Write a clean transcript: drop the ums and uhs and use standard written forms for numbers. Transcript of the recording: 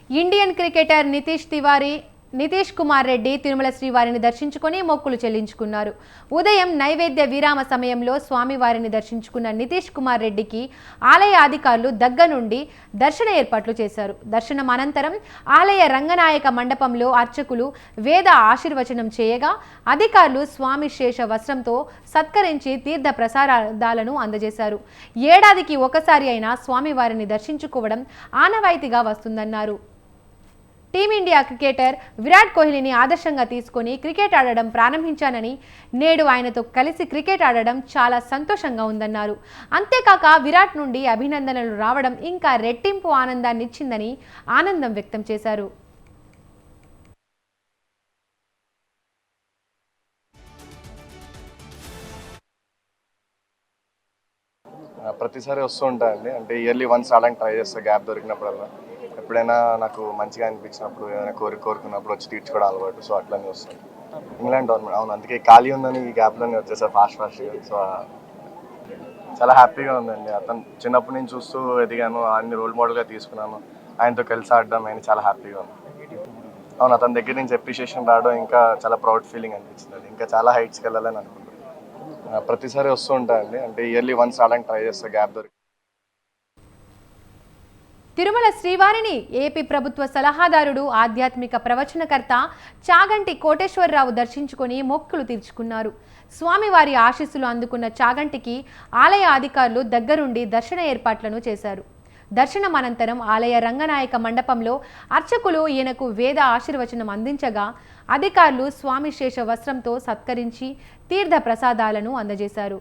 Indian cricketer Nitish Kumar Reddy Tirumala శ్రీవారిని దర్శించుకొని మొక్కులు చెల్లించుకున్నారు. ఉదయం నైవేద్య విరామ సమయంలో స్వామివారిని దర్శించుకున్న నితీష్ కుమార్ రెడ్డికి ఆలయ అధికారులు దగ్గరుండి దర్శన ఏర్పాట్లు చేశారు. దర్శనం అనంతరం ఆలయ రంగనాయక మండపంలో అర్చకులు వేద ఆశీర్వచనం చేయగా అధికారులు స్వామి శేష వస్త్రంతో సత్కరించి తీర్థ ప్రసాదాలను అందజేశారు. ఏడాదికి ఒకసారి అయినా స్వామివారిని దర్శించుకోవడం ఆనవాయితీగా వస్తుందన్నారు. టీమిండియా క్రికెటర్ విరాట్ కోహ్లీని ఆదర్శంగా తీసుకొని క్రికెట్ ఆడడం ప్రారంభించానని, నేడు ఆయనతో కలిసి క్రికెట్ ఆడడం చాలా సంతోషంగా ఉందన్నారు. అంతేకాక విరాట్ నుండి అభినందనలు రావడం ఇంకా రెట్టింపు ఆనందాన్ని ఇచ్చిందని ఆనందం వ్యక్తం చేశారు. ప్రతిసారి వస్తూ ఉంటాయండి. అంటే ఇయర్లీ వన్స్ ఆడడానికి ట్రై చేస్తా, గ్యాప్ దొరికినప్పుడల్లా. ఎప్పుడైనా నాకు మంచిగా అనిపించినప్పుడు, ఏదైనా కోరుకున్నప్పుడు వచ్చి తీర్చుకోవడం అలవాటు. సో అట్లనే వస్తాను. ఇంగ్లాండ్ టోర్నమెంట్ అవును, అందుకే ఖాళీ ఉందని ఈ గ్యాప్లోనే వచ్చేసారు ఫాస్ట్గా. సో చాలా హ్యాపీగా ఉందండి. అతను చిన్నప్పటి నుంచి చూస్తూ ఎదిగాను, అన్ని రోల్ మోడల్గా తీసుకున్నాను. ఆయనతో కలిసి ఆడడం ఆయన చాలా హ్యాపీగా ఉంది. అవును, అతని దగ్గర నుంచి అప్రిషియేషన్ రావడం ఇంకా చాలా ప్రౌడ్ ఫీలింగ్ అనిపించింది. అది ఇంకా చాలా హైట్స్కి వెళ్ళాలని అనుకుంటున్నాను. ప్రతిసారి వస్తూ ఉంటాయండి. అంటే ఇయర్లీ వన్స్ ఆడడానికి ట్రై చేస్తా, గ్యాప్ దొరికి. తిరుమల శ్రీవారిని ఏపీ ప్రభుత్వ సలహాదారుడు, ఆధ్యాత్మిక ప్రవచనకర్త చాగంటి కోటేశ్వరరావు దర్శించుకొని మొక్కులు తీర్చుకున్నారు. స్వామివారి ఆశీస్సులు అందుకున్న చాగంటికి ఆలయ అధికారులు దగ్గరుండి దర్శన ఏర్పాట్లను చేశారు. దర్శనం అనంతరం ఆలయ రంగనాయక మండపంలో అర్చకులు ఈయనకు వేద ఆశీర్వచనం అందించగా అధికారులు స్వామి శేష వస్త్రంతో సత్కరించి తీర్థ ప్రసాదాలను అందజేశారు.